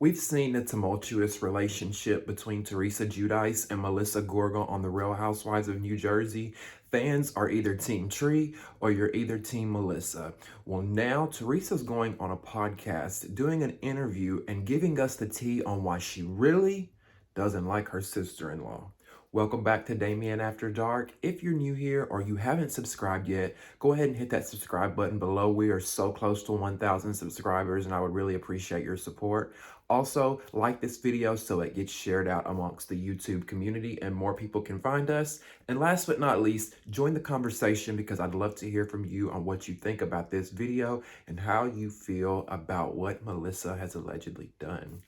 We've seen the tumultuous relationship between Teresa Giudice and Melissa Gorga on The Real Housewives of New Jersey. Fans are either Team Tree or you're either Team Melissa. Well, now Teresa's going on a podcast, doing an interview, and giving us the tea on why she really doesn't like her sister-in-law. Welcome back to Damien After Dark. If you're new here or you haven't subscribed yet, go ahead and hit that subscribe button below. We are so close to 1,000 subscribers and I would really appreciate your support. Also, like this video so it gets shared out amongst the YouTube community and more people can find us. And last but not least, join the conversation because I'd love to hear from you on what you think about this video and how you feel about what Melissa has allegedly done.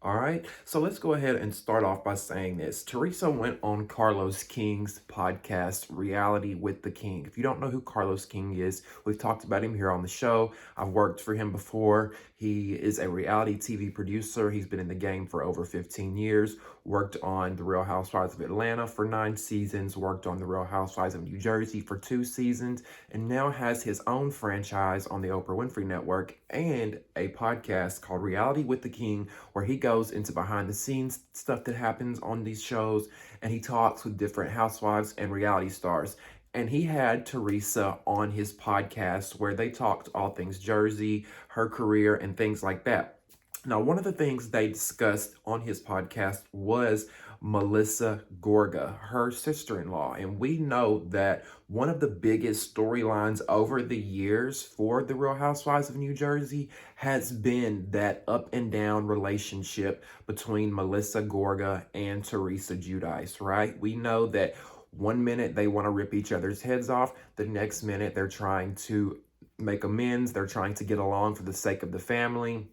All right, so let's go ahead and start off by saying this. Teresa went on Carlos King's podcast, Reality with the King. If you don't know who Carlos King is, we've talked about him here on the show. I've worked for him before. He is a reality TV producer. He's been in the game for over 15 years, worked on The Real Housewives of Atlanta for 9 seasons, worked on The Real Housewives of New Jersey for 2 seasons, and now has his own franchise on the Oprah Winfrey Network and a podcast called Reality with the King, where he goes into behind the scenes stuff that happens on these shows, and he talks with different housewives and reality stars. And he had Teresa on his podcast where they talked all things Jersey, her career, and things like that. Now, one of the things they discussed on his podcast was Melissa Gorga, her sister-in-law. And we know that one of the biggest storylines over the years for The Real Housewives of New Jersey has been that up and down relationship between Melissa Gorga and Teresa Giudice, right? We know that one minute they want to rip each other's heads off, the next minute they're trying to make amends, they're trying to get along for the sake of the family,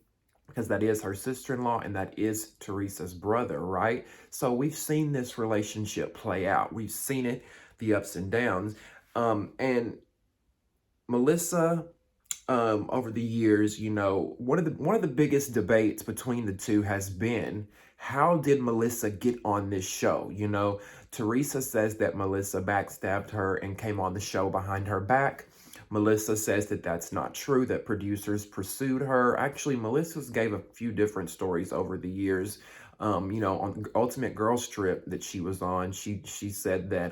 because that is her sister-in-law and that is Teresa's brother, right? So we've seen this relationship play out. We've seen it, the ups and downs. And Melissa, over the years, you know, one of the biggest debates between the two has been, how did Melissa get on this show? You know, Teresa says that Melissa backstabbed her and came on the show behind her back. Melissa says that that's not true, that producers pursued her. Actually, Melissa's gave a few different stories over the years. You know, on the Ultimate Girls Trip that she was on, she said that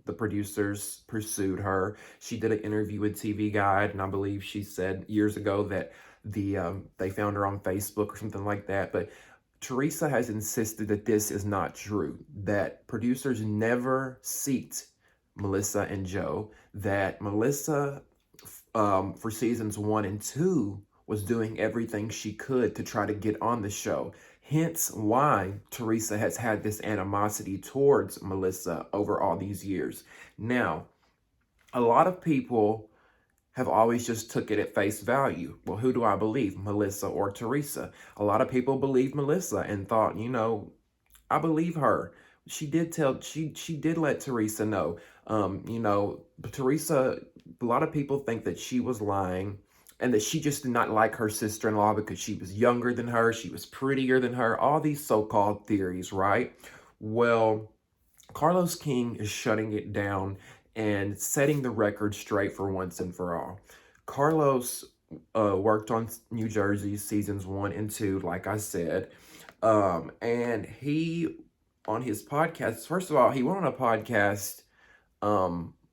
the producers pursued her. She did an interview with TV Guide, and I believe she said years ago that they found her on Facebook or something like that. But Teresa has insisted that this is not true, that producers never seeked Melissa and Joe, that Melissa, for seasons 1 and 2, was doing everything she could to try to get on the show. Hence why Teresa has had this animosity towards Melissa over all these years. Now, a lot of people have always just took it at face value. Well, who do I believe, Melissa or Teresa? A lot of people believe Melissa and thought, you know, I believe her. She did let Teresa know. You know, Teresa, a lot of people think that she was lying and that she just did not like her sister-in-law because she was younger than her, she was prettier than her, all these so-called theories, right? Well, Carlos King is shutting it down and setting the record straight for once and for all. Carlos worked on New Jersey seasons 1 and 2, like I said, and he, on his podcast, first of all, he went on a podcast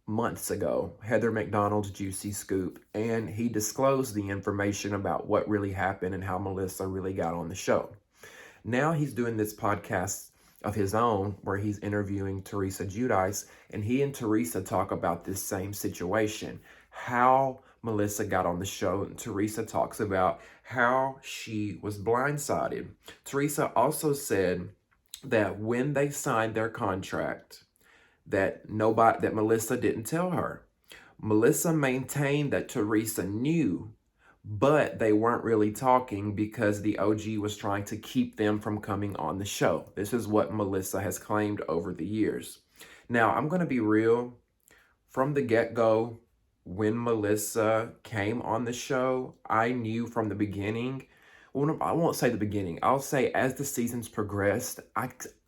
months ago, Heather McDonald's Juicy Scoop, and he disclosed the information about what really happened and how Melissa really got on the show. Now he's doing this podcast of his own where he's interviewing Teresa Giudice, and he and Teresa talk about this same situation, how Melissa got on the show, and Teresa talks about how she was blindsided. Teresa also said that when they signed their contract, that Melissa didn't tell her. Melissa maintained that Teresa knew, but they weren't really talking because the OG was trying to keep them from coming on the show. This is what Melissa has claimed over the years. Now, I'm going to be real. From the get-go, when Melissa came on the show, I knew from the beginning, well, I won't say the beginning, I'll say as the seasons progressed,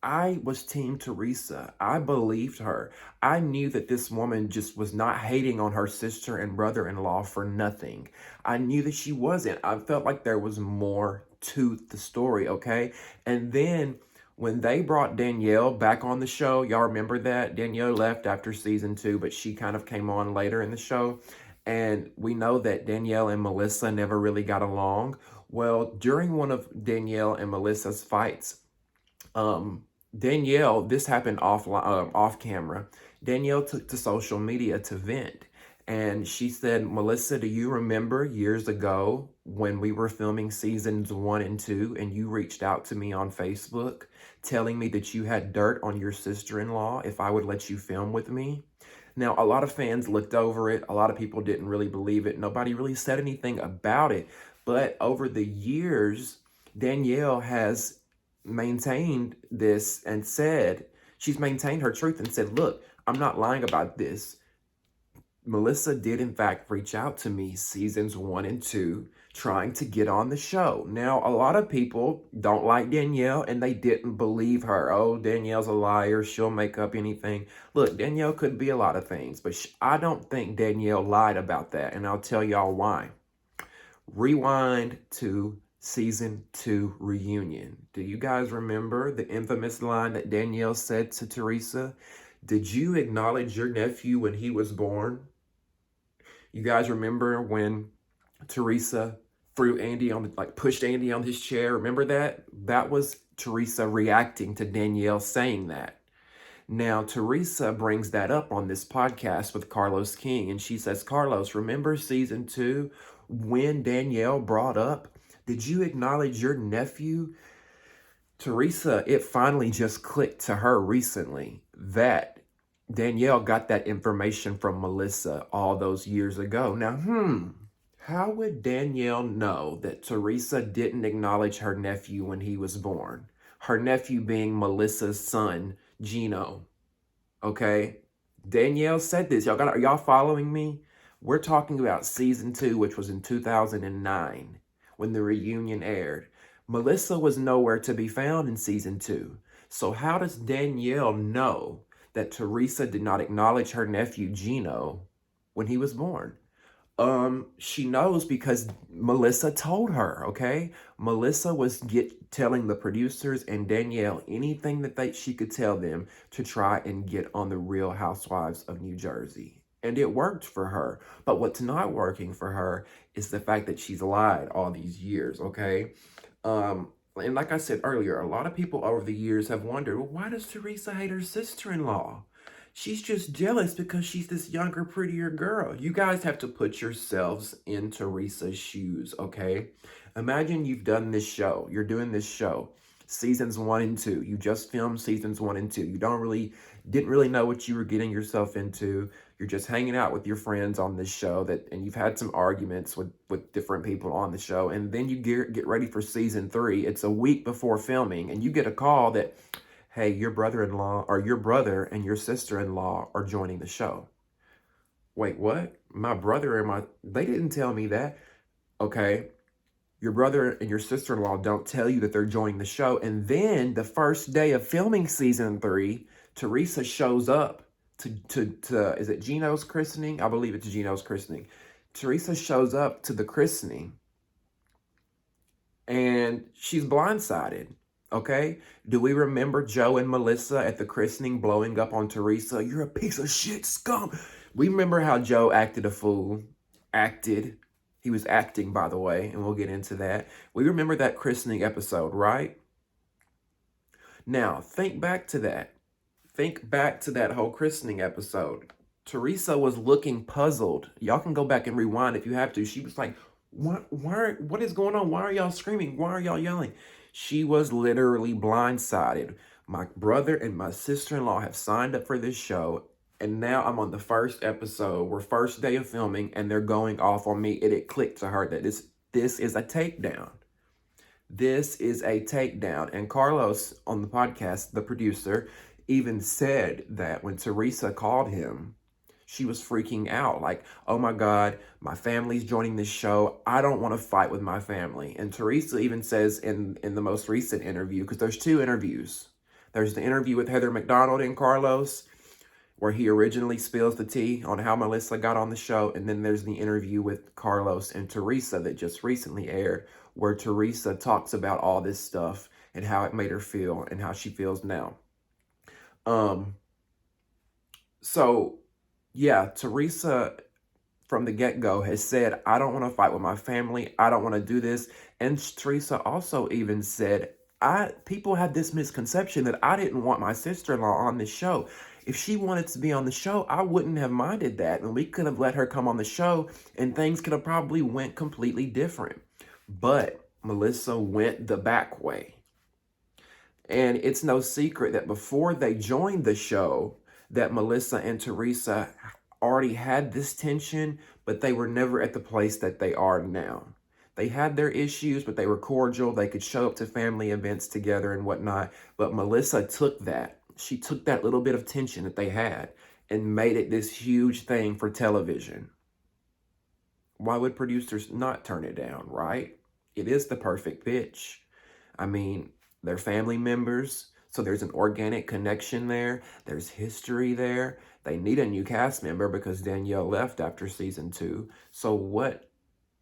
I was Team Teresa. I believed her. I knew that this woman just was not hating on her sister and brother-in-law for nothing. I knew that she wasn't. I felt like there was more to the story, okay? And then when they brought Danielle back on the show, y'all remember that? Danielle left after season 2, but she kind of came on later in the show. And we know that Danielle and Melissa never really got along. Well, during one of Danielle and Melissa's fights, Danielle, this happened off camera. Danielle took to social media to vent. And she said, Melissa, do you remember years ago when we were filming seasons 1 and 2 and you reached out to me on Facebook telling me that you had dirt on your sister-in-law if I would let you film with me? Now, a lot of fans looked over it. A lot of people didn't really believe it. Nobody really said anything about it. But over the years, Danielle has maintained this and said, she's maintained her truth and said, look, I'm not lying about this. Melissa did in fact reach out to me seasons 1 and 2 trying to get on the show. Now, a lot of people don't like Danielle and they didn't believe her. Oh, Danielle's a liar. She'll make up anything. Look, Danielle could be a lot of things, but I don't think Danielle lied about that. And I'll tell y'all why. Rewind to season 2 reunion. Do you guys remember the infamous line that Danielle said to Teresa? Did you acknowledge your nephew when he was born? You guys remember when Teresa threw Andy on, pushed Andy on his chair? Remember that? That was Teresa reacting to Danielle saying that. Now, Teresa brings that up on this podcast with Carlos King, and she says, Carlos, remember season 2 when Danielle brought up, did you acknowledge your nephew? Teresa, it finally just clicked to her recently that Danielle got that information from Melissa all those years ago. Now, how would Danielle know that Teresa didn't acknowledge her nephew when he was born? Her nephew being Melissa's son, Gino. Okay? Danielle said this. Are y'all following me? We're talking about season 2, which was in 2009 when the reunion aired. Melissa was nowhere to be found in season 2. So how does Danielle know that Teresa did not acknowledge her nephew Gino when he was born? She knows because Melissa told her, okay? Melissa was telling the producers and Danielle anything that she could tell them to try and get on the Real Housewives of New Jersey. And it worked for her. But what's not working for her is the fact that she's lied all these years, okay? And like I said earlier, a lot of people over the years have wondered, well, why does Teresa hate her sister-in-law? She's just jealous because she's this younger, prettier girl. You guys have to put yourselves in Teresa's shoes, okay? Imagine you've done this show. You're doing this show. Seasons 1 and 2. You just filmed seasons 1 and 2. You didn't really know what you were getting yourself into. You're just hanging out with your friends on this show and you've had some arguments with different people on the show. And then you get ready for season 3. It's a week before filming and you get a call that, hey, your brother-in-law or your brother and your sister-in-law are joining the show. Wait, what? My brother and they didn't tell me that. Okay. Your brother and your sister-in-law don't tell you that they're joining the show. And then the first day of filming season 3, Teresa shows up to is it Gino's christening? I believe it's Gino's christening. Teresa shows up to the christening and she's blindsided. Okay? Do we remember Joe and Melissa at the christening blowing up on Teresa? You're a piece of shit scum. We remember how Joe acted a fool. He was acting, by the way, and we'll get into that. We remember that christening episode, right? Now, think back to that. Think back to that whole christening episode. Teresa was looking puzzled. Y'all can go back and rewind if you have to. She was like, what is going on? Why are y'all screaming? Why are y'all yelling? She was literally blindsided. My brother and my sister-in-law have signed up for this show, and now I'm on the first episode. We're first day of filming, and they're going off on me. And it clicked to her that this is a takedown. This is a takedown. And Carlos, on the podcast, the producer, even said that when Teresa called him, she was freaking out. Like, oh my God, my family's joining this show. I don't want to fight with my family. And Teresa even says in the most recent interview, because there's 2 interviews. There's the interview with Heather McDonald and Carlos, where he originally spills the tea on how Melissa got on the show. And then there's the interview with Carlos and Teresa that just recently aired, where Teresa talks about all this stuff and how it made her feel and how she feels now. So yeah, Teresa from the get-go has said, I don't want to fight with my family. I don't want to do this. And Teresa also even said, people had this misconception that I didn't want my sister-in-law on the show. If she wanted to be on the show, I wouldn't have minded that. And we could have let her come on the show and things could have probably went completely different. But Melissa went the back way. And it's no secret that before they joined the show, that Melissa and Teresa already had this tension, but they were never at the place that they are now. They had their issues, but they were cordial. They could show up to family events together and whatnot. But Melissa took that. She took that little bit of tension that they had and made it this huge thing for television. Why would producers not turn it down, right? It is the perfect pitch. I mean, they're family members, so there's an organic connection there. There's history there. They need a new cast member because Danielle left after season 2. So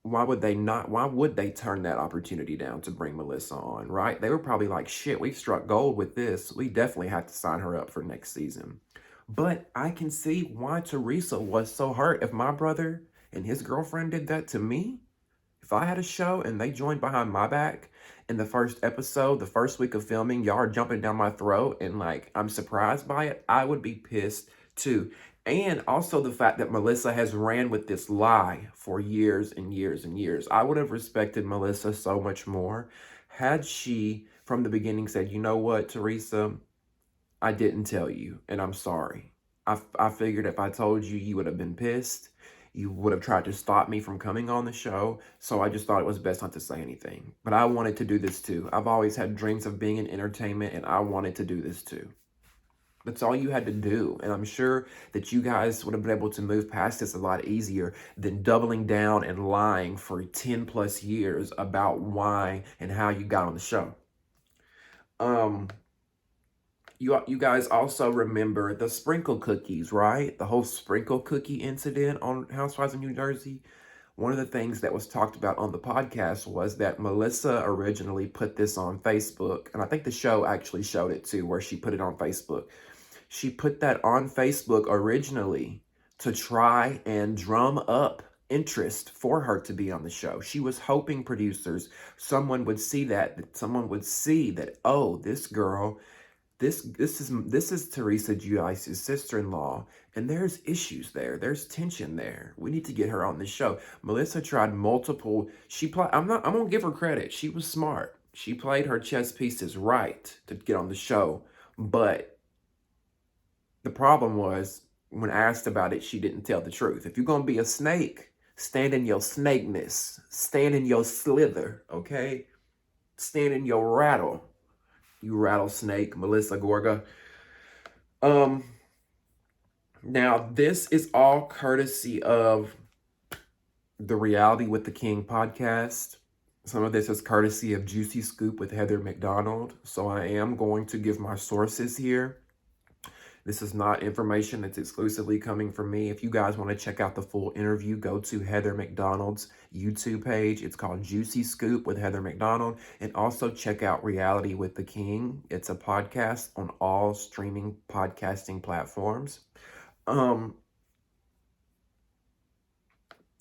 why would they turn that opportunity down to bring Melissa on, right? They were probably like, shit, we've struck gold with this. We definitely have to sign her up for next season. But I can see why Teresa was so hurt. If my brother and his girlfriend did that to me, if I had a show and they joined behind my back in the first episode, the first week of filming, y'all are jumping down my throat and like I'm surprised by it, I would be pissed too. And also the fact that Melissa has ran with this lie for years and years and years. I would have respected Melissa so much more had she from the beginning said, you know what, Teresa, I didn't tell you and I'm sorry. I figured if I told you, you would have been pissed. You would have tried to stop me from coming on the show, so I just thought it was best not to say anything. But I wanted to do this too. I've always had dreams of being in entertainment, and I wanted to do this too. That's all you had to do, and I'm sure that you guys would have been able to move past this a lot easier than doubling down and lying for 10 plus years about why and how you got on the show. You guys also remember the sprinkle cookies, right? The whole sprinkle cookie incident on Housewives of New Jersey. One of the things that was talked about on the podcast was that Melissa originally put this on Facebook, and I think the show actually showed it too, where she put it on Facebook. She put that on Facebook originally to try and drum up interest for her to be on the show. She was hoping producers, someone would see that someone would see that, oh, this girl, this is Teresa Giudice's sister-in-law, and there's issues there. There's tension there. We need to get her on the show. Melissa tried multiple. I'm gonna give her credit. She was smart. She played her chess pieces right to get on the show. But the problem was when asked about it, she didn't tell the truth. If you're gonna be a snake, stand in your snakeness. Stand in your slither, okay? Stand in your rattle. You rattlesnake, Melissa Gorga. Now, this is all courtesy of the Reality with the King podcast. Some of this is courtesy of Juicy Scoop with Heather McDonald. So I am going to give my sources here. This is not information that's exclusively coming from me. If you guys want to check out the full interview, go to Heather McDonald's YouTube page. It's called Juicy Scoop with Heather McDonald. And also check out Reality with the King. It's a podcast on all streaming podcasting platforms. And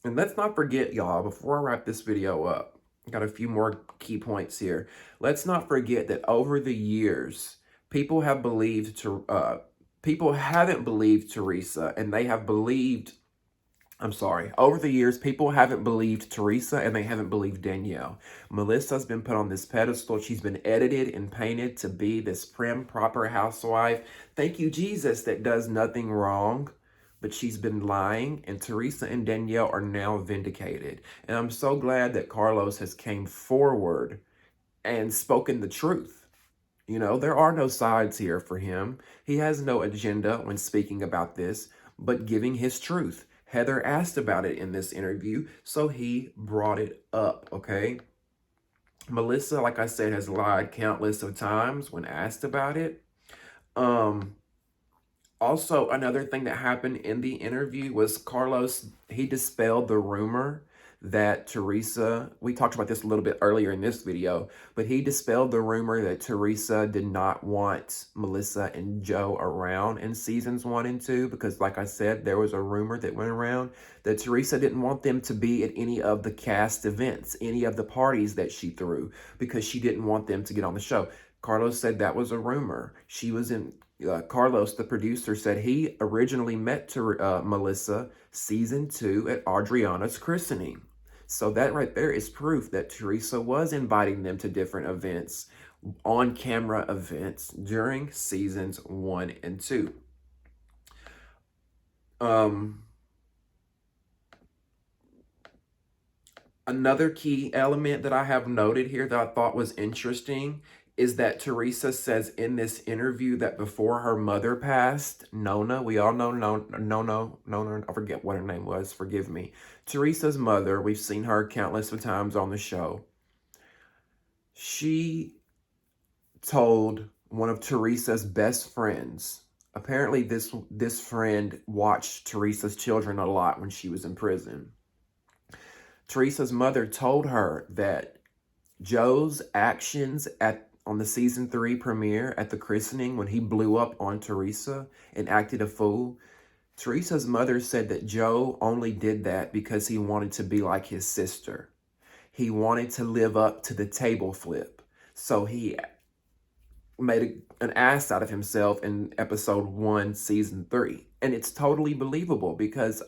let's not forget, y'all, before I wrap this video up, I got a few more key points here. Let's not forget that over the years, people haven't believed Teresa, and they have believed, over the years, people haven't believed Teresa and they haven't believed Danielle. Melissa's been put on this pedestal. She's been edited and painted to be this prim, proper housewife. Thank you, Jesus, that does nothing wrong. But she's been lying, and Teresa and Danielle are now vindicated. And I'm so glad that Carlos has came forward and spoken the truth. You know, there are no sides here for him. He has no agenda when speaking about this, but giving his truth. Heather asked about it in this interview, so he brought it up, okay? Melissa, like I said, has lied countless of times when asked about it. Also, another thing that happened in the interview was Carlos, he dispelled the rumor that Teresa, we talked about this a little bit earlier in this video, but he dispelled the rumor that Teresa did not want Melissa and Joe around in seasons 1 and 2, because like I said, there was a rumor that went around that Teresa didn't want them to be at any of the cast events, any of the parties that she threw, because she didn't want them to get on the show. Carlos said that was a rumor. She was in Carlos, the producer, said he originally met Melissa season 2 at Adriana's christening. So that right there is proof that Teresa was inviting them to different events, on camera events during seasons 1 and 2. Another key element that I have noted here that I thought was interesting is that Teresa says in this interview that before her mother passed, Nona, we all know Nona, I forget what her name was, forgive me. Teresa's mother, we've seen her countless of times on the show. She told one of Teresa's best friends, apparently this friend watched Teresa's children a lot when she was in prison. Teresa's mother told her that Joe's actions on the season 3 premiere at the christening, when he blew up on Teresa and acted a fool, Teresa's mother said that Joe only did that because he wanted to be like his sister. He wanted to live up to the table flip. So he made an ass out of himself in episode 1, season 3. And it's totally believable because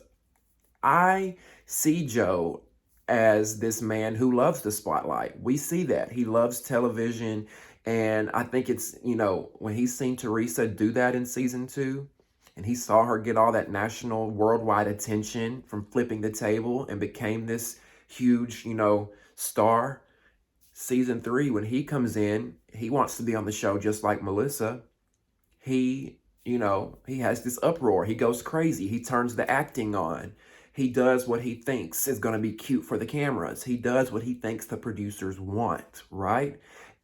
I see Joe as this man who loves the spotlight. We see that. He loves television. And I think it's, when he's seen Teresa do that in season 2, and he saw her get all that national, worldwide attention from flipping the table and became this huge, star. Season 3, when he comes in, he wants to be on the show just like Melissa. He has this uproar. He goes crazy. He turns the acting on. He does what he thinks is going to be cute for the cameras. He does what he thinks the producers want, right?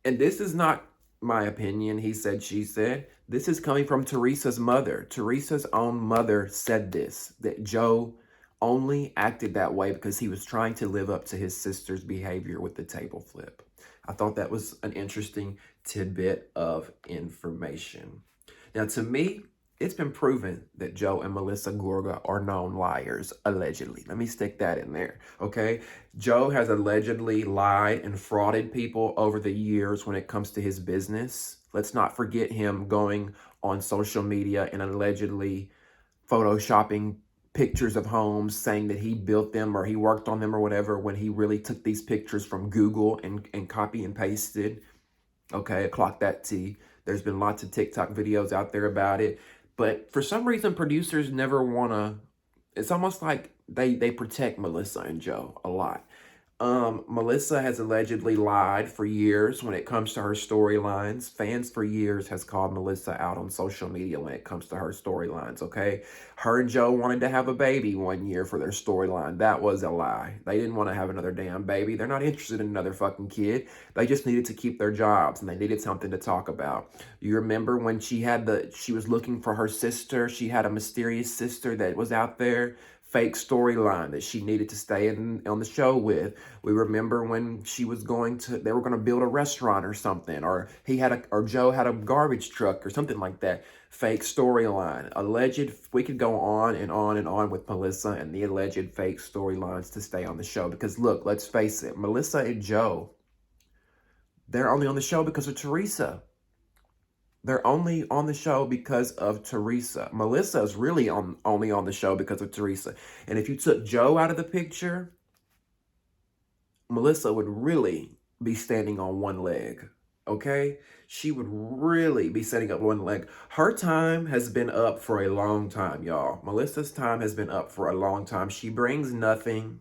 And this is not my opinion, he said, she said. This is coming from Teresa's mother. Teresa's own mother said this, that Joe only acted that way because he was trying to live up to his sister's behavior with the table flip. I thought that was an interesting tidbit of information. Now, to me, it's been proven that Joe and Melissa Gorga are known liars, allegedly. Let me stick that in there, okay? Joe has allegedly lied and frauded people over the years when it comes to his business. Let's not forget him going on social media and allegedly photoshopping pictures of homes, saying that he built them or he worked on them or whatever, when he really took these pictures from Google and copy and pasted. Okay, clock that T. There's been lots of TikTok videos out there about it. But for some reason, producers never want to, it's almost like they protect Melissa and Joe a lot. Melissa has allegedly lied for years when it comes to her storylines. Fans for years has called Melissa out on social media when it comes to her storylines, okay? Her and Joe wanted to have a baby one year for their storyline. That was a lie. They didn't want to have another damn baby. They're not interested in another fucking kid. They just needed to keep their jobs and they needed something to talk about. You remember when she was looking for her sister? She had a mysterious sister that was out there. Fake storyline that she needed to stay on the show with. We remember when they were going to build a restaurant or something, or Joe had a garbage truck or something like that. Fake storyline, alleged. We could go on and on and on with Melissa and the alleged fake storylines to stay on the show. Because look, let's face it, Melissa and Joe, they're only on the show because of Teresa. They're only on the show because of Teresa. Melissa is really only on the show because of Teresa. And if you took Joe out of the picture, Melissa would really be standing on one leg, okay? She would really be setting up one leg. Her time has been up for a long time, y'all. Melissa's time has been up for a long time. She brings nothing,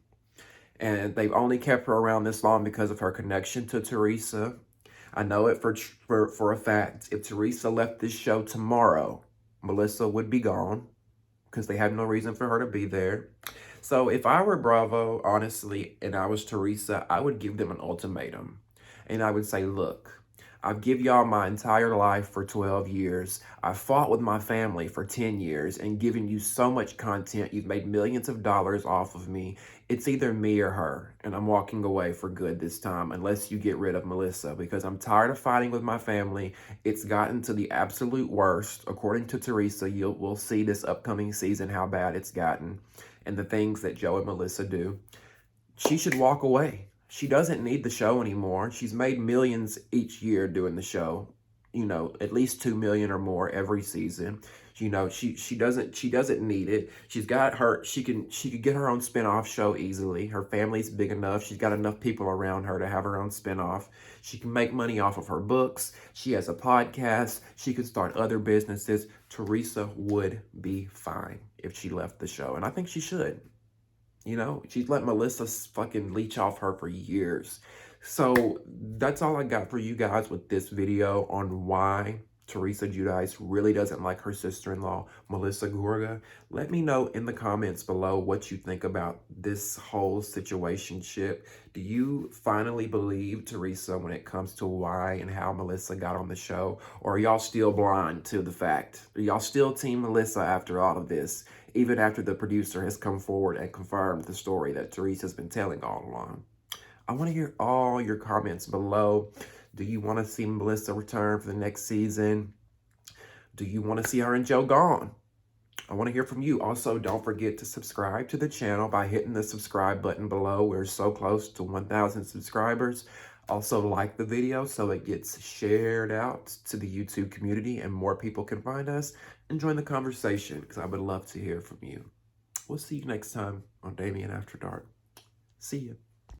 and they've only kept her around this long because of her connection to Teresa. I know it for a fact. If Teresa left this show tomorrow, Melissa would be gone because they have no reason for her to be there. So if I were Bravo, honestly, and I was Teresa, I would give them an ultimatum. And I would say, look, I've give y'all my entire life for 12 years. I fought with my family for 10 years and given you so much content. You've made millions of dollars off of me. It's either me or her, and I'm walking away for good this time unless you get rid of Melissa, because I'm tired of fighting with my family. It's gotten to the absolute worst. According to Teresa, we'll see this upcoming season how bad it's gotten and the things that Joe and Melissa do. She should walk away. She doesn't need the show anymore. She's made millions each year doing the show. At least 2 million or more every season. She doesn't need it. She's got her, she could get her own spinoff show easily. Her family's big enough. She's got enough people around her to have her own spinoff. She can make money off of her books. She has a podcast. She could start other businesses. Teresa would be fine if she left the show, and I think she should. She's let Melissa fucking leech off her for years. So that's all I got for you guys with this video on why Teresa Giudice really doesn't like her sister-in-law, Melissa Gorga. Let me know in the comments below what you think about this whole situationship. Do you finally believe Teresa when it comes to why and how Melissa got on the show? Or are y'all still blind to the fact? Are y'all still Team Melissa after all of this? Even after the producer has come forward and confirmed the story that Teresa's been telling all along. I want to hear all your comments below. Do you want to see Melissa return for the next season? Do you want to see her and Joe gone? I want to hear from you. Also, don't forget to subscribe to the channel by hitting the subscribe button below. We're so close to 1,000 subscribers. Also, like the video so it gets shared out to the YouTube community and more people can find us and join the conversation, because I would love to hear from you. We'll see you next time on Damien After Dark. See ya.